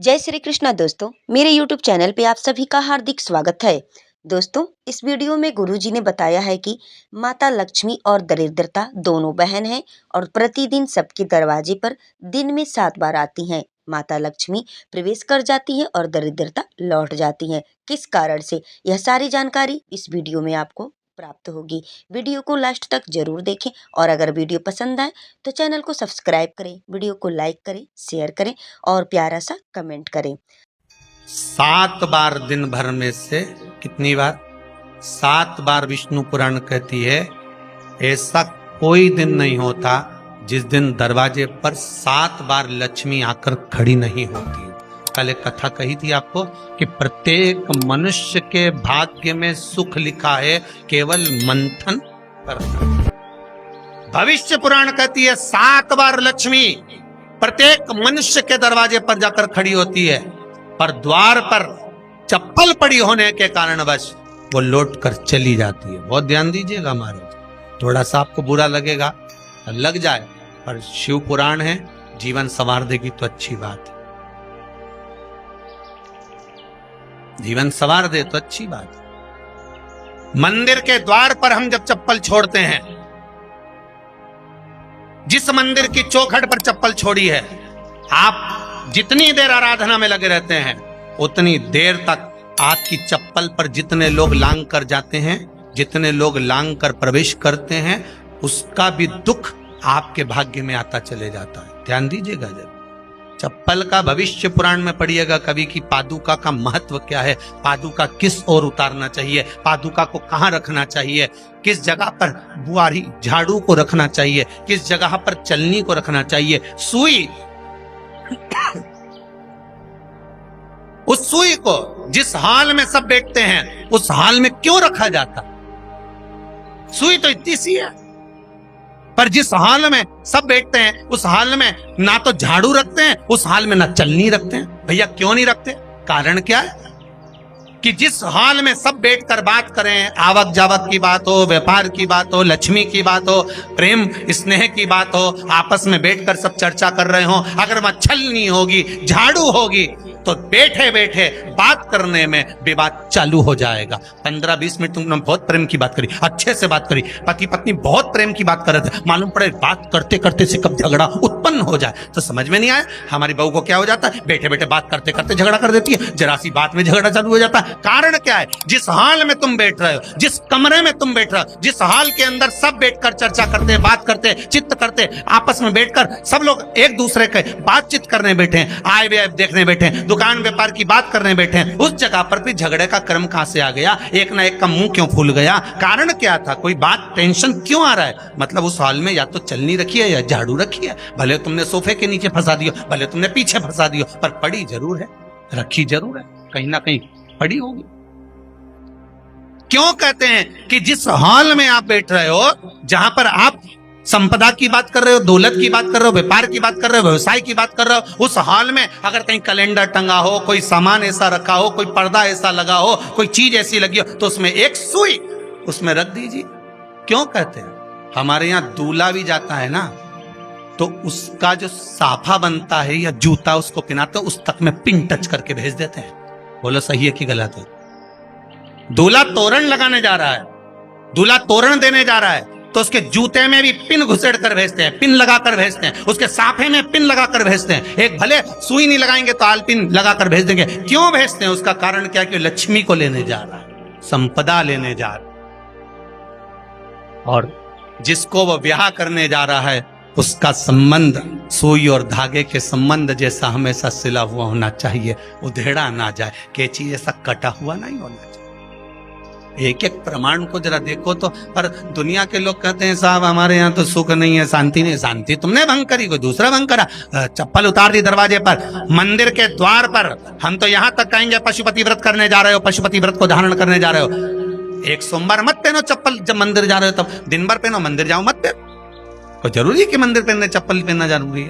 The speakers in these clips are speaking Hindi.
जय श्री कृष्णा दोस्तों, मेरे YouTube चैनल पे आप सभी का हार्दिक स्वागत है। दोस्तों, इस वीडियो में गुरुजी ने बताया है कि माता लक्ष्मी और दरिद्रता दोनों बहन हैं और प्रतिदिन सबके दरवाजे पर दिन में 7 बार आती हैं। माता लक्ष्मी प्रवेश कर जाती है और दरिद्रता लौट जाती है। किस कारण से, यह सारी जानकारी इस वीडियो में आपको प्राप्त होगी। वीडियो को लास्ट तक जरूर देखें और अगर वीडियो पसंद आए तो चैनल को सब्सक्राइब करें, वीडियो को लाइक करें, शेयर करें और प्यारा सा कमेंट करें। 7 बार दिन भर में से कितनी बार? 7 बार विष्णु पुराण कहती है ऐसा कोई दिन नहीं होता जिस दिन दरवाजे पर 7 बार लक्ष्मी आकर खड़ी नहीं होती। कल एक कथा कही थी आपको कि प्रत्येक मनुष्य के भाग्य में सुख लिखा है केवल मंथन करना। भविष्य पुराण कहती है 7 बार लक्ष्मी प्रत्येक मनुष्य के दरवाजे पर जाकर खड़ी होती है, पर द्वार पर चप्पल पड़ी होने के कारणवश वो लौट कर चली जाती है। बहुत ध्यान दीजिएगा महाराज, थोड़ा सा आपको बुरा लगेगा, लग जाए, पर शिव पुराण है, जीवन संवार देगी तो अच्छी बात है। जीवन संवार दे तो अच्छी बात है। मंदिर के द्वार पर हम जब चप्पल छोड़ते हैं, जिस मंदिर की चौखट पर चप्पल छोड़ी है, आप जितनी देर आराधना में लगे रहते हैं उतनी देर तक आपकी चप्पल पर जितने लोग लांग कर जाते हैं, जितने लोग लांग कर प्रवेश करते हैं, उसका भी दुख आपके भाग्य में आता चले जाता है। ध्यान दीजिएगा जब चप्पल का भविष्य पुराण में पढ़िएगा कभी कि पादुका का महत्व क्या है, पादुका किस ओर उतारना चाहिए, पादुका को कहाँ रखना चाहिए, किस जगह पर बुआरी झाड़ू को रखना चाहिए, किस जगह पर चलनी को रखना चाहिए, सुई उस सुई को जिस हाल में सब बैठते हैं उस हाल में क्यों रखा जाता? सुई तो इतनी सी है, पर जिस हाल में सब बैठते हैं उस हाल में ना तो झाड़ू रखते हैं, उस हाल में ना चलनी रखते हैं। भैया क्यों नहीं रखते? कारण क्या है कि जिस हाल में सब बैठकर बात करें, आवक जावक की बात हो, व्यापार की बात हो, लक्ष्मी की बात हो, प्रेम स्नेह की बात हो, आपस में बैठकर सब चर्चा कर रहे हो, अगर वहां छलनी होगी, झाड़ू होगी तो बैठे बैठे बात करने में विवाद चालू हो जाएगा। 15-20 मिनट तुमने बहुत प्रेम की बात करी, अच्छे से बात करी, पति पत्नी बहुत प्रेम की बात कर रहे थे, मालूम पड़े बात करते करते से कब झगड़ा उत्पन्न हो जाए तो समझ में नहीं आया। हमारी बहू को क्या हो जाता है, बैठे बैठे बात करते करते झगड़ा कर देती है, जरा सी बात में झगड़ा चालू हो जाता है। कारण क्या है? जिस हाल में तुम बैठ रहे हो, जिस कमरे में तुम बैठ रहे हो, जिस हाल के अंदर सब बैठकर चर्चा करते, बात करते, चित्त करते, आपस में बैठकर सब लोग एक दूसरे के बातचीत करने बैठे हैं, आए वे देखने बैठे हैं, दुकान व्यापार की बात करने बैठे हैं, उस जगह पर भी झगड़े का क्रम कहां से आ गया? एक ना एक का मुंह क्यों फूल गया? कारण क्या था? कोई बात टेंशन क्यों आ रहा है? मतलब उस हाल में या तो चलनी रखी है या झाड़ू रखी है, भले तुमने सोफे के नीचे फंसा दियो, भले तुमने पीछे फंसा दियो, पर पड़ी जरूर है, रखी जरूर है, कहीं ना कहीं पड़ी होगी। क्यों कहते हैं कि जिस हाल में आप बैठ रहे हो, जहां पर आप संपदा की बात कर रहे हो, दौलत की बात कर रहे हो, व्यापार की बात कर रहे हो, व्यवसाय की बात कर रहे हो, उस हाल में अगर कहीं कैलेंडर टंगा हो, कोई सामान ऐसा रखा हो, कोई पर्दा ऐसा लगा हो, कोई चीज ऐसी लगी हो, तो उसमें एक सुई उसमें रख दीजिए। क्यों कहते हैं? हमारे यहाँ दूल्हा भी जाता है ना, तो उसका जो साफा बनता है या जूता उसको पहनाते हैं, उस तक में पिन टच करके भेज देते हैं। बोलो सही है कि गलत है? दूल्हा तोरण लगाने जा रहा है, दूल्हा तोरण देने जा रहा है, तो उसके जूते में भी पिन घुसेड़ कर भेजते हैं, पिन लगाकर भेजते हैं, उसके साफे में पिन लगाकर भेजते हैं। एक भले सुई नहीं लगाएंगे तो आल पिन लगाकर भेज देंगे। क्यों भेजते हैं? उसका कारण क्या? कि लक्ष्मी को लेने जा रहा है, संपदा लेने जा रहा है, और जिसको वो ब्याह करने जा रहा है उसका संबंध सुई और धागे के संबंध जैसा हमेशा सिला हुआ होना चाहिए, उधेड़ा ना जाए, कैची जैसा कटा हुआ नहीं होना चाहिए। एक एक प्रमाण को जरा देखो तो। पर दुनिया के लोग कहते हैं साहब हमारे यहाँ तो सुख नहीं है, शांति नहीं। शांति तुमने भंग करी, कोई दूसरा भंग करा। चप्पल उतार दी दरवाजे पर, मंदिर के द्वार पर। हम तो यहाँ तक कहेंगे पशुपति व्रत करने जा रहे हो, पशुपति व्रत को धारण करने जा रहे हो, एक सोमवार मत पहनो चप्पल, जब मंदिर जा रहे हो तब दिन भर पहनो, मंदिर जाओ मत पहनो। कोई जरूरी है कि मंदिर पहनने चप्पल पहनना जरूरी है?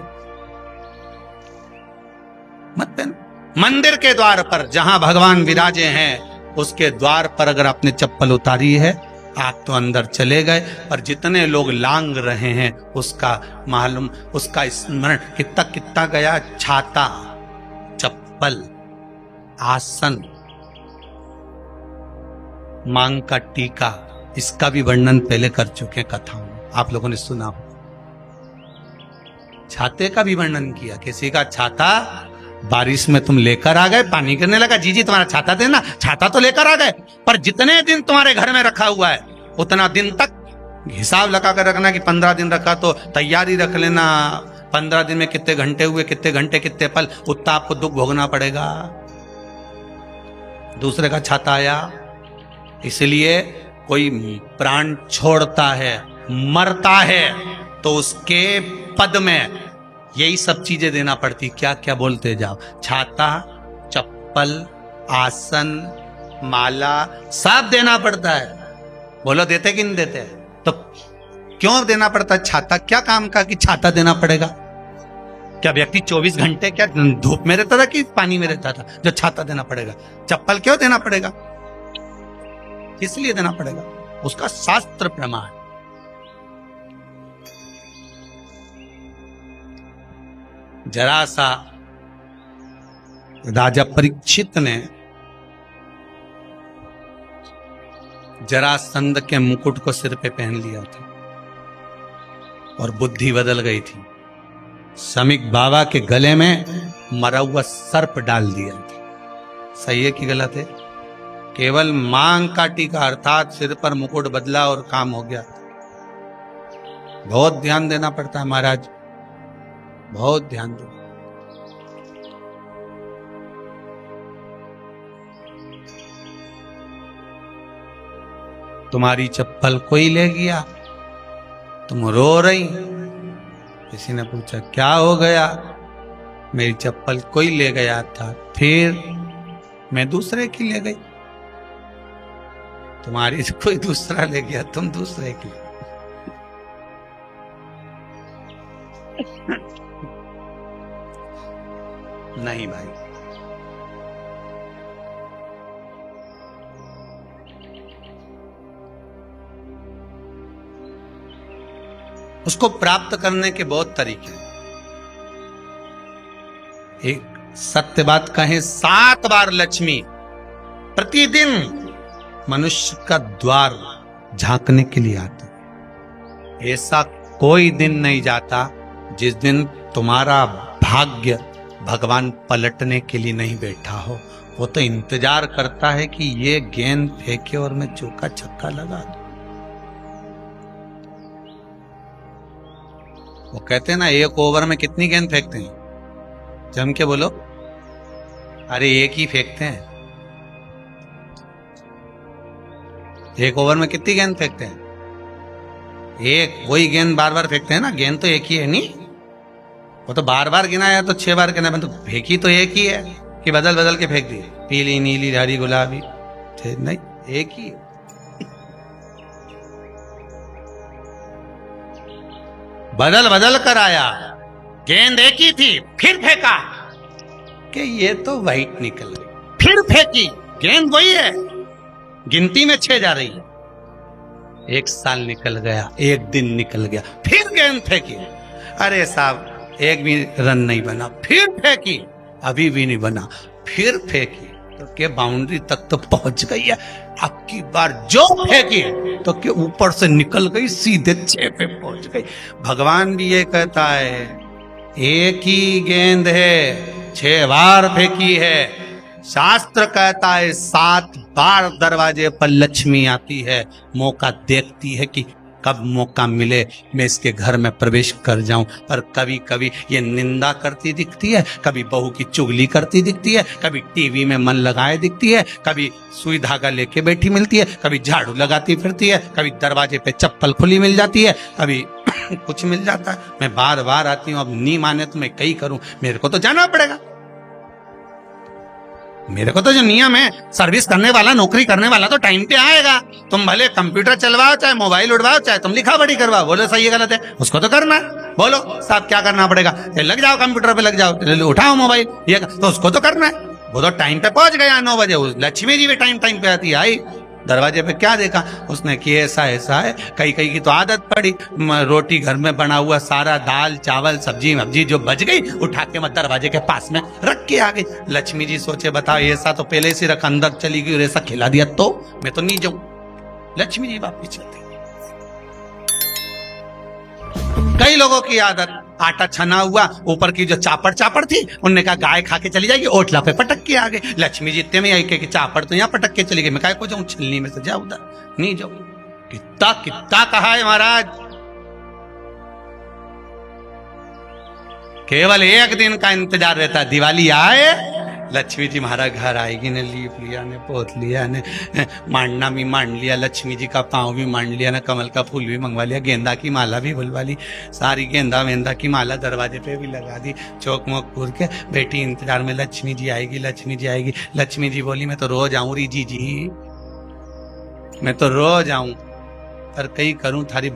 मत पहनो। मंदिर के द्वार पर जहां भगवान विराजे हैं उसके द्वार पर अगर आपने चप्पल उतारी है, आप तो अंदर चले गए, पर जितने लोग लांग रहे हैं उसका मालूम, उसका स्मरण कितना कितना गया। छाता, चप्पल, आसन, मांग का टीका, इसका भी वर्णन पहले कर चुके हैं कथाओं में, आप लोगों ने सुना हो। छाते का भी वर्णन किया, किसी का छाता बारिश में तुम लेकर आ गए, पानी गिरने लगा, जी तुम्हारा छाता देना, छाता तो लेकर आ गए, पर जितने दिन तुम्हारे घर में रखा हुआ है उतना दिन तक हिसाब लगा कर रखना कि 15 दिन रखा तो तैयारी रख लेना, 15 दिन में कितने घंटे हुए, कितने घंटे कितने पल, उतना आपको दुख भोगना पड़ेगा। दूसरे का छाता आया, इसलिए कोई प्राण छोड़ता है, मरता है, तो उसके पद में यही सब चीजें देना पड़ती। क्या क्या बोलते जाओ, छाता, चप्पल, आसन, माला, सब देना पड़ता है। बोलो देते कि नहीं देते? तो क्यों देना पड़ता है छाता? क्या काम का कि छाता देना पड़ेगा? क्या व्यक्ति 24 घंटे क्या धूप में रहता था कि पानी में रहता था जो छाता देना पड़ेगा? चप्पल क्यों देना पड़ेगा? इसलिए देना पड़ेगा, उसका शास्त्र प्रमाण। जरा सा राजा परीक्षित ने जरासंध के मुकुट को सिर पे पहन लिया था और बुद्धि बदल गई थी। समीक बाबा के गले में मरा हुआ सर्प डाल दिया था। सही है कि गलत है? केवल मांग का टीका अर्थात सिर पर मुकुट बदला और काम हो गया। बहुत ध्यान देना पड़ता है महाराज, बहुत ध्यान दो। तुम्हारी चप्पल कोई ले गया, तुम रो रही, किसी ने पूछा क्या हो गया? मेरी चप्पल कोई ले गया था, फिर मैं दूसरे की ले गई। तुम्हारी कोई दूसरा ले गया, तुम दूसरे की। नहीं भाई, उसको प्राप्त करने के बहुत तरीके हैं। एक सत्य बात कहें, 7 बार लक्ष्मी प्रतिदिन मनुष्य का द्वार झांकने के लिए आती है। ऐसा कोई दिन नहीं जाता जिस दिन तुम्हारा भाग्य भगवान पलटने के लिए नहीं बैठा हो। वो तो इंतजार करता है कि ये गेंद फेंके और मैं चौका छक्का लगा दूं। वो कहते हैं ना, एक ओवर में कितनी गेंद फेंकते हैं? जम के बोलो। अरे एक ही फेंकते हैं। एक ओवर में कितनी गेंद फेंकते हैं? एक। वही गेंद बार बार फेंकते हैं ना, गेंद तो एक ही है नहीं। वो तो बार बार गिनाया तो 6 बार गिना, तो फेंकी तो एक ही है कि बदल बदल के फेंक दी, पीली नीली हरी गुलाबी? नहीं, एक ही है। बदल बदल कर आया, गेंद एक ही थी, फिर फेंका कि ये तो वाइट निकल गई, फिर फेंकी, गेंद वही है, गिनती में 6 जा रही है। 1 साल निकल गया, 1 दिन निकल गया, फिर गेंद फेंकी। अरे साहब, एक भी रन नहीं बना, फिर फेंकी, अभी भी नहीं बना, फिर फेंकी तो के बाउंड्री तक तो पहुंच गई है। अब की बार जो फेंकी तो के ऊपर से निकल गई, सीधे 6 पे पहुंच गई। भगवान भी ये कहता है, एक ही गेंद है, 6 बार फेंकी है। शास्त्र कहता है 7 बार दरवाजे पर लक्ष्मी आती है, मौका देखती है कि कब मौका मिले मैं इसके घर में प्रवेश कर जाऊं। पर कभी कभी ये निंदा करती दिखती है, कभी बहू की चुगली करती दिखती है, कभी टीवी में मन लगाए दिखती है, कभी सुई धागा लेके बैठी मिलती है, कभी झाड़ू लगाती फिरती है, कभी दरवाजे पे चप्पल खुली मिल जाती है, कभी कुछ मिल जाता है। मैं बार बार आती हूँ, अब नहीं माने तो मैं कई करूं, मेरे को तो जाना पड़ेगा। मेरे को तो जो नियम है, सर्विस करने वाला, नौकरी करने वाला तो टाइम पे आएगा। तुम भले कंप्यूटर चलवाओ, चाहे मोबाइल उड़वाओ, चाहे तुम लिखा पढ़ी करवाओ, बोलो सही है गलत है, उसको तो करना है। बोलो साहब क्या करना पड़ेगा? लग जाओ कंप्यूटर पे, लग जाओ, उठाओ मोबाइल, ये तो उसको तो करना है। वो तो टाइम पे पहुंच गया 9 बजे, लक्ष्मी जी भी टाइम पे आती है, आई दरवाजे पे क्या देखा उसने कि ऐसा ऐसा है। कई कई की तो आदत पड़ी, रोटी घर में बना हुआ सारा दाल चावल सब्जी वब्जी जो बच गई उठा के मैं दरवाजे के पास में रख के आ गई। लक्ष्मी जी सोचे बताओ ऐसा तो पहले से रख, अंदर चली गई और ऐसा खिला दिया तो मैं तो नहीं जाऊं। लक्ष्मी जी वापिस चलते। कई लोगों की आदत, आटा छना हुआ ऊपर की जो चापड़ चापड़ थी उनने कहा गाय खा के चली जाएगी, ओटला पे पटक के आ गए। लक्ष्मी जी इतने में आई कि चापड़ तो यहाँ पटक के चली गई, मैं काय को जाऊं छिलनी में से, जा उधर नहीं जाऊं। कितना कितना कहा है महाराज, केवल एक दिन का इंतजार रहता है, दिवाली आए लक्ष्मी जी हमारा घर आएगी ने, लीप लिया ने, पोत लिया ने, मांडना भी मांड लिया, लक्ष्मी जी का पाँव भी मांड लिया ना, कमल का फूल भी मंगवा लिया, गेंदा की माला भी बुलवा ली, सारी गेंदा वेंदा की माला दरवाजे पे भी लगा दी, चौक मोक पूर के बेटी इंतजार में लक्ष्मी जी आएगी लक्ष्मी जी आएगी। लक्ष्मी जी बोली मैं तो रोज आऊं री जी, मैं तो रोज आऊं पर कहीं करूं थारी